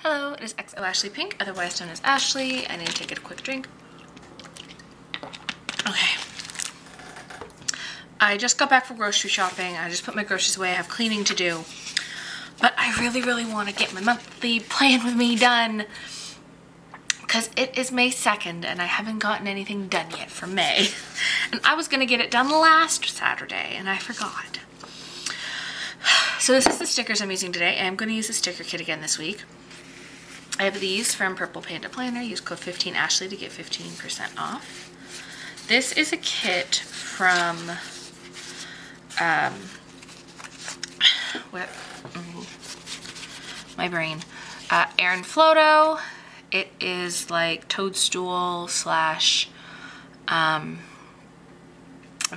Hello, it is XO Ashley Pink, otherwise known as Ashley. I need to take a quick drink. Okay. I just got back from grocery shopping. I just put my groceries away. I have cleaning to do. But I really want to get my monthly plan with me done, because it is May 2nd and I haven't gotten anything done yet for May. And I was going to get it done last Saturday and I forgot. So this is the stickers I'm using today. I'm going to use the sticker kit again this week. I have these from Purple Panda Planner. Use code 15Ashley to get 15% off. This is a kit from my brain. Erin Floto. It is like toadstool slash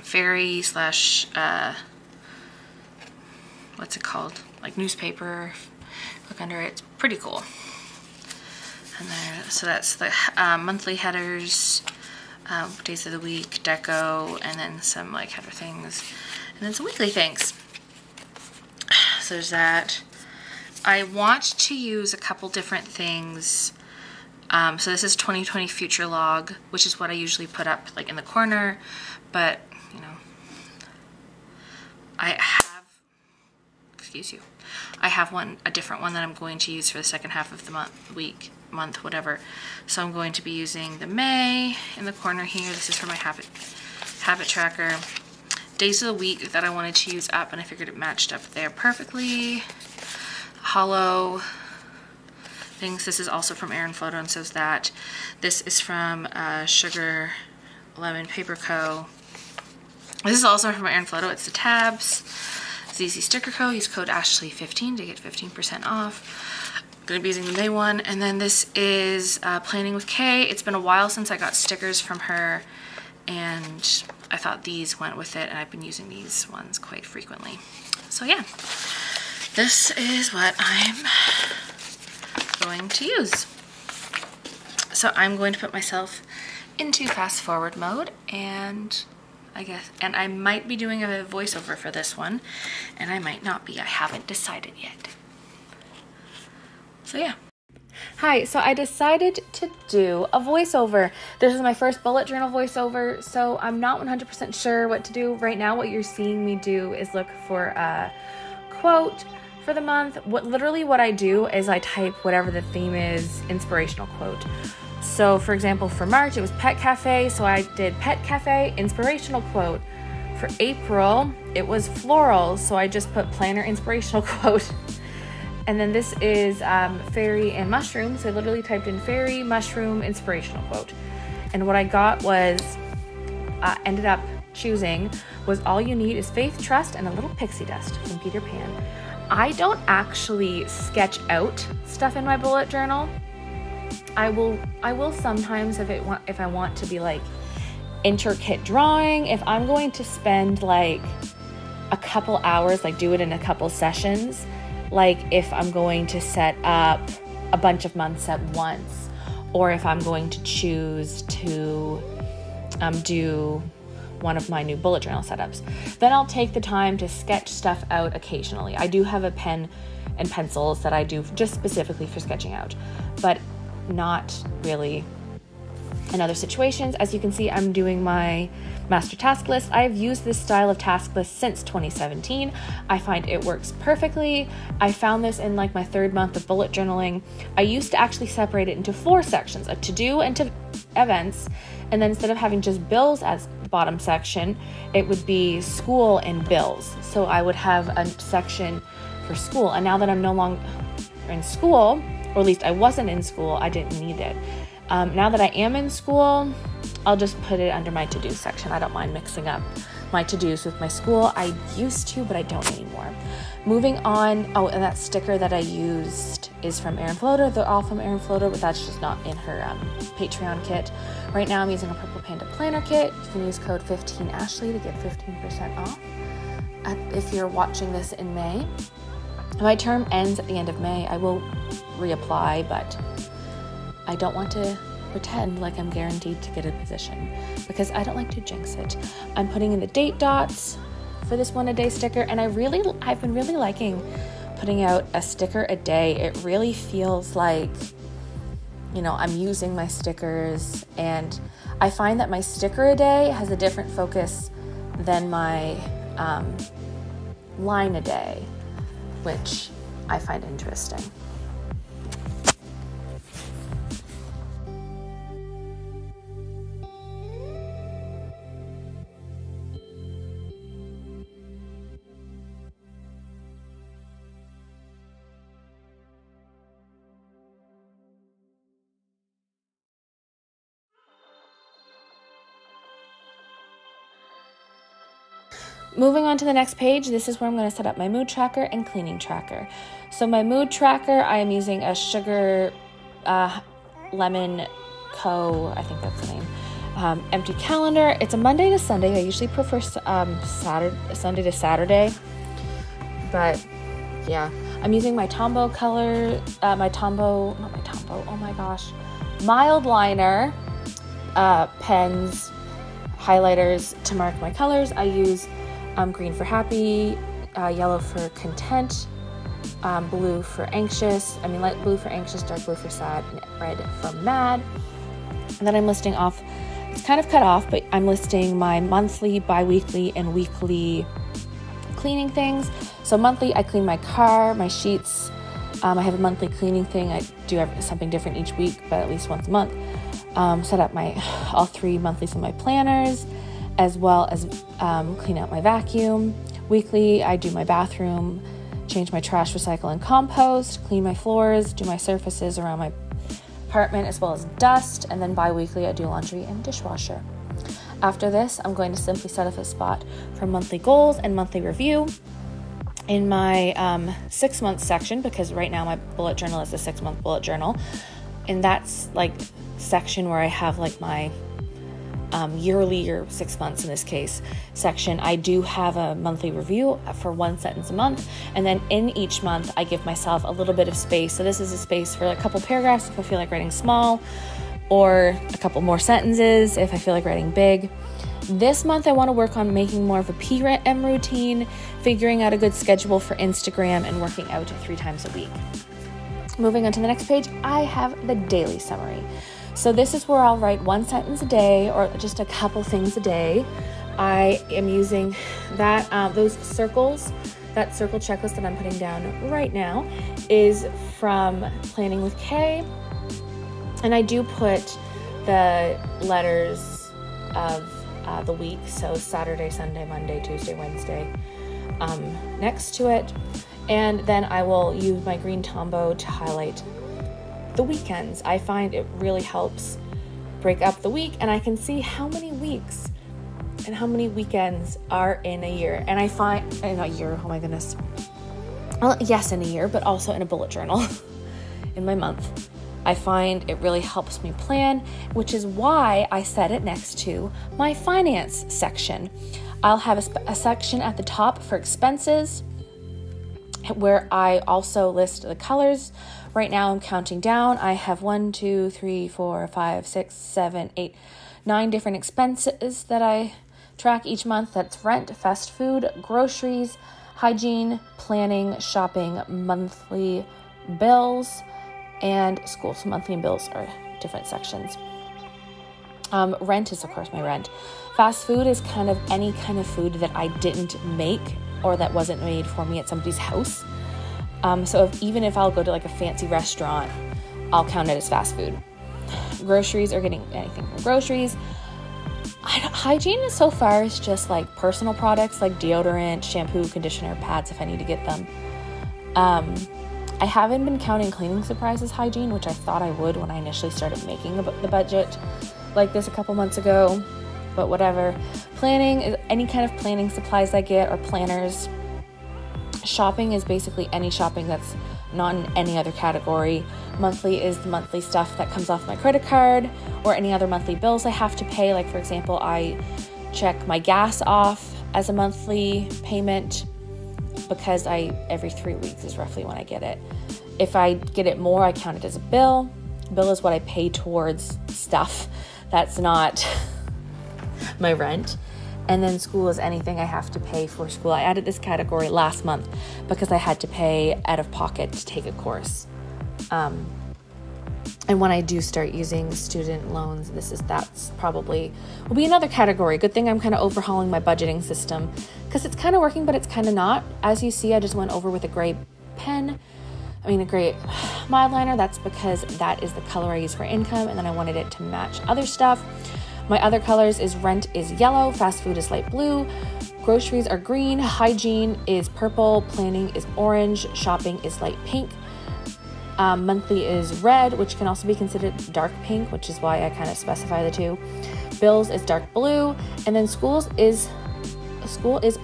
fairy slash what's it called? Like newspaper. Look under it. It's pretty cool. And there, so that's the monthly headers, days of the week, deco, and then some like header things, and then some weekly things. So there's that. I want to use a couple different things. So this is 2020 future log, which is what I usually put up like in the corner, but you know, I have, excuse you, I have a different one that I'm going to use for the second half of the month, whatever. So I'm going to be using the May in the corner here. This is for my habit tracker. Days of the week that I wanted to use up, and I figured it matched up there perfectly. Hollow things. This is also from Erin Floto, and so is that. This is from Sugar Lemon Paper Co. This is also from Erin Floto. It's the tabs. ZZ Sticker Co. Use code Ashley15 to get 15% off. I'm going to be using the May one. And then this is Planning with Kay. It's been a while since I got stickers from her, and I thought these went with it, and I've been using these ones quite frequently. So yeah, this is what I'm going to use. So I'm going to put myself into fast forward mode, and I might be doing a voiceover for this one, and I might not be. I haven't decided yet. So yeah. Hi, so I decided to do a voiceover. This is my first bullet journal voiceover, so I'm not 100% sure what to do right now. What you're seeing me do is look for a quote for the month. Literally what I do is I type whatever the theme is, inspirational quote. So for example, for March, it was Pet Cafe, so I did Pet Cafe, inspirational quote. For April, it was florals, so I just put planner inspirational quote. And then this is fairy and mushroom, so I literally typed in fairy, mushroom, inspirational quote. And what I got was, ended up choosing, was all you need is faith, trust, and a little pixie dust from Peter Pan. I don't actually sketch out stuff in my bullet journal. I will sometimes if I want to be like intricate drawing. If I'm going to spend like a couple hours, like do it in a couple sessions, like if I'm going to set up a bunch of months at once, or if I'm going to choose to do one of my new bullet journal setups, then I'll take the time to sketch stuff out occasionally. I do have a pen and pencils that I do just specifically for sketching out, but not really in other situations. As you can see, I'm doing my master task list. I've used this style of task list since 2017. I find it works perfectly. I found this in like my third month of bullet journaling. I used to actually separate it into 4 sections, a to-do and to events. And then instead of having just bills as the bottom section, it would be school and bills. So I would have a section for school. And now that I'm no longer in school, or at least I wasn't in school, I didn't need it. Now that I am in school, I'll just put it under my to-do section. I don't mind mixing up my to-dos with my school. I used to, but I don't anymore. Moving on, oh, and that sticker that I used is from Erin Floto. They're all from Erin Floto, but that's just not in her Patreon kit. Right now I'm using a Purple Panda Planner kit. You can use code 15Ashley to get 15% off if you're watching this in May. My term ends at the end of May. I will reapply, but I don't want to pretend like I'm guaranteed to get a position because I don't like to jinx it. I'm putting in the date dots for this one-a-day sticker, and I've been really liking putting out a sticker a day, it really feels like, you know, I'm using my stickers, and I find that my sticker a day has a different focus than my line a day, which I find interesting. Moving on to the next page, this is where I'm going to set up my mood tracker and cleaning tracker. So my mood tracker, I am using a Sugar Lemon Co. I think that's the name. Empty calendar. It's a Monday to Sunday. I usually prefer Sunday to Saturday. But yeah, I'm using my Tombow color, mild liner pens, highlighters to mark my colors. I use green for happy, yellow for content, blue for anxious, light blue for anxious, dark blue for sad, and red for mad. And then I'm listing off, it's kind of cut off, but I'm listing my monthly, bi-weekly, and weekly cleaning things. So monthly, I clean my car, my sheets. I have a monthly cleaning thing. I do something different each week, but at least once a month. Set up all 3 monthlies in my planners, as well as clean out my vacuum. Weekly, I do my bathroom, change my trash, recycle, and compost, clean my floors, do my surfaces around my apartment, as well as dust. And then bi-weekly, I do laundry and dishwasher. After this, I'm going to simply set up a spot for monthly goals and monthly review in my 6-month section, because right now my bullet journal is a 6-month bullet journal. And that's like section where I have like my yearly, or 6 months in this case, section. I do have a monthly review for 1 sentence a month, and then in each month I give myself a little bit of space. So this is a space for a couple paragraphs if I feel like writing small, or a couple more sentences if I feel like writing big. This month I want to work on making more of a PM routine, figuring out a good schedule for Instagram, and working out 3 times a week. Moving on to the next page, I have the daily summary. So this is where I'll write 1 sentence a day, or just a couple things a day. I am using that those circles, that circle checklist that I'm putting down right now is from Planning with Kay. And I do put the letters of the week, so Saturday, Sunday, Monday, Tuesday, Wednesday, next to it. And then I will use my green Tombow to highlight the weekends. I find it really helps break up the week, and I can see how many weeks and how many weekends are in a year. And I find, in a year, oh my goodness. Well, yes, in a year, but also in a bullet journal in my month. I find it really helps me plan, which is why I set it next to my finance section. I'll have a section at the top for expenses, where I also list the colors. Right now I'm counting down. I have 1, 2, 3, 4, 5, 6, 7, 8, 9 different expenses that I track each month. That's rent, fast food, groceries, hygiene, planning, shopping, monthly bills, and school. So monthly and bills are different sections. Rent is, of course, my rent. Fast food is kind of any kind of food that I didn't make or that wasn't made for me at somebody's house. So even if I'll go to like a fancy restaurant, I'll count it as fast food. Groceries are getting anything from groceries. Hygiene so far is just like personal products like deodorant, shampoo, conditioner, pads if I need to get them. I haven't been counting cleaning supplies as hygiene, which I thought I would when I initially started making the budget like this a couple months ago, but whatever. Planning is any kind of planning supplies I get, or planners. Shopping is basically any shopping that's not in any other category. Monthly is the monthly stuff that comes off my credit card, or any other monthly bills I have to pay. Like, for example, I check my gas off as a monthly payment because every 3 weeks is roughly when I get it. If I get it more, I count it as a bill. Bill is what I pay towards stuff that's not my rent. And then school is anything I have to pay for school. I added this category last month because I had to pay out of pocket to take a course. And when I do start using student loans, that's probably will be another category. Good thing I'm kind of overhauling my budgeting system because it's kind of working, but it's kind of not. As you see, I just went over with a gray a gray mild liner. That's because that is the color I use for income, and then I wanted it to match other stuff. My other colors is rent is yellow, fast food is light blue, groceries are green, hygiene is purple, planning is orange, shopping is light pink. Monthly is red, which can also be considered dark pink, which is why I kind of specify the two. Bills is dark blue, and then school is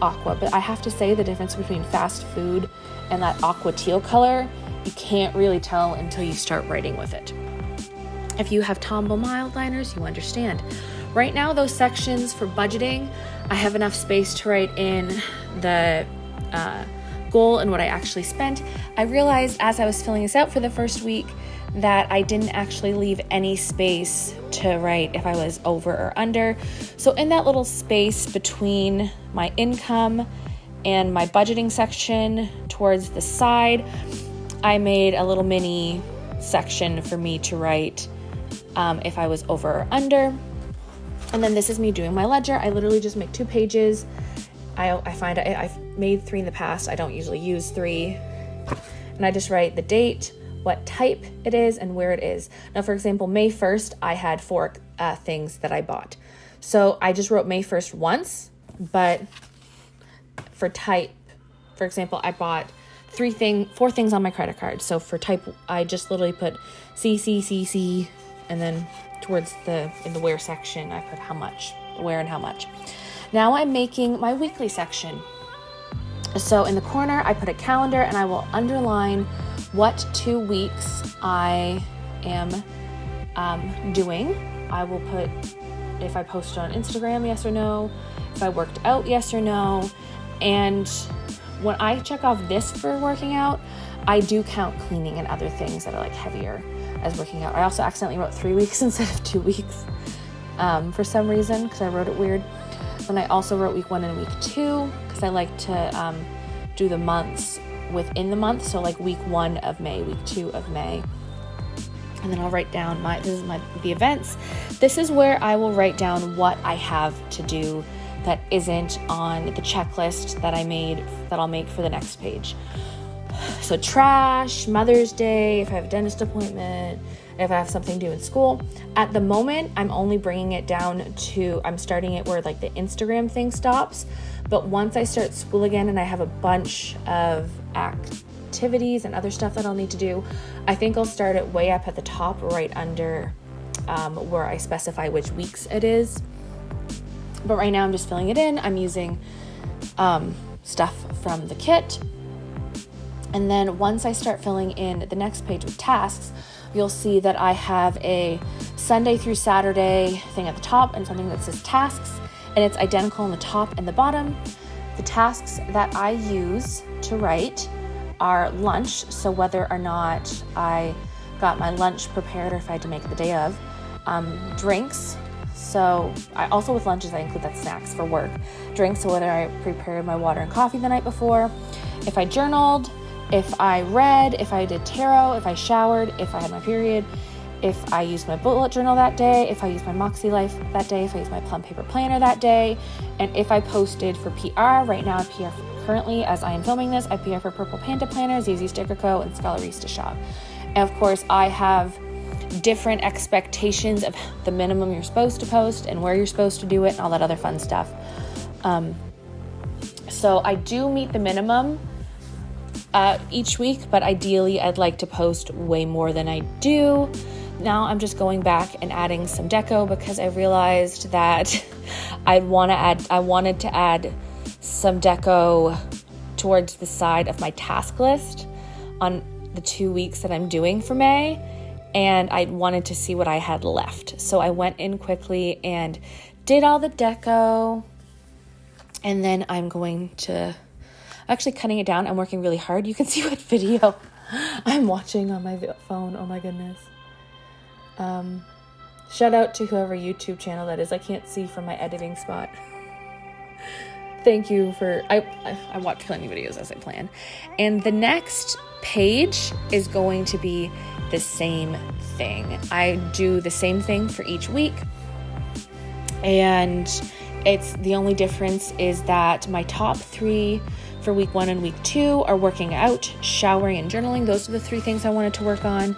aqua. But I have to say the difference between fast food and that aqua teal color, you can't really tell until you start writing with it. If you have Tombow mild liners, you understand. Right now, those sections for budgeting, I have enough space to write in the goal and what I actually spent. I realized as I was filling this out for the first week that I didn't actually leave any space to write if I was over or under. So in that little space between my income and my budgeting section towards the side, I made a little mini section for me to write if I was over or under. And then this is me doing my ledger. I literally just make 2 pages. I find I've made 3 in the past. I don't usually use 3. And I just write the date, what type it is, and where it is. Now, for example, May 1st, I had 4 things that I bought. So I just wrote May 1st once, but for type, for example, I bought 4 things on my credit card. So for type, I just literally put C, and then towards in the where section, I put how much, where and how much. Now I'm making my weekly section. So in the corner, I put a calendar and I will underline what 2 weeks I am doing. I will put if I posted on Instagram, yes or no, if I worked out, yes or no. And when I check off this for working out, I do count cleaning and other things that are like heavier as working out. I also accidentally wrote 3 weeks instead of 2 weeks for some reason because I wrote it weird. And I also wrote week 1 and week 2 because I like to do the months within the month. So like week 1 of May, week 2 of May. And then I'll write down the events. This is where I will write down what I have to do that isn't on the checklist that I'll make for the next page. So trash, Mother's Day, if I have a dentist appointment, if I have something due in school. At the moment, I'm only bringing it down to, I'm starting it where like the Instagram thing stops. But once I start school again and I have a bunch of activities and other stuff that I'll need to do, I think I'll start it way up at the top right under where I specify which weeks it is. But right now I'm just filling it in. I'm using stuff from the kit. And then once I start filling in the next page with tasks, you'll see that I have a Sunday through Saturday thing at the top and something that says tasks, and it's identical on the top and the bottom. The tasks that I use to write are lunch, so whether or not I got my lunch prepared or if I had to make it the day of. Drinks, so I also with lunches I include that snacks for work. Drinks, so whether I prepared my water and coffee the night before, if I journaled, if I read, if I did tarot, if I showered, if I had my period, if I used my bullet journal that day, if I used my MakseLife that day, if I used my Plum paper planner that day, and if I posted for PR. Right now I PR currently, as I am filming this, I PR for Purple Panda Planners, ZZ Sticker Co., and Scholarista Shop. And of course I have different expectations of the minimum you're supposed to post and where you're supposed to do it and all that other fun stuff. So I do meet the minimum each week, but ideally I'd like to post way more than I do. Now I'm just going back and adding some deco because I realized that I wanted to add some deco towards the side of my task list on the 2 weeks that I'm doing for May, and I wanted to see what I had left. So I went in quickly and did all the deco, and then I'm going to actually cutting it down. I'm working really hard. You can see what video I'm watching on my phone. Oh my goodness. Shout out to whoever YouTube channel that is. I can't see from my editing spot. thank you for, I watch plenty of videos as I plan. And the next page is going to be the same thing. I do the same thing for each week. And it's the only difference is that my top 3 for week 1 and week 2 are working out, showering, and journaling. Those are the 3 things I wanted to work on.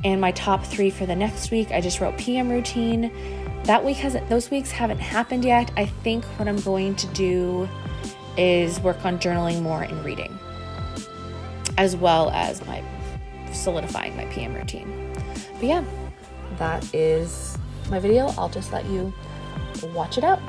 And my top 3 for the next week, I just wrote PM routine. Those weeks haven't happened yet. I think what I'm going to do is work on journaling more and reading, as well as solidifying my PM routine. But yeah, that is my video. I'll just let you watch it out.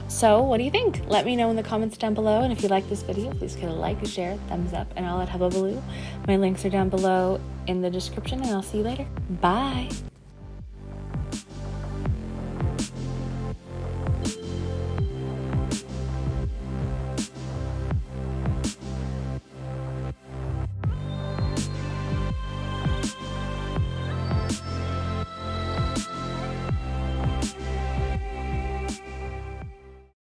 So what do you think? Let me know in the comments down below. And if you like this video, please give it a like, a share, thumbs up, and all that hullabaloo. My links are down below in the description, and I'll see you later. Bye.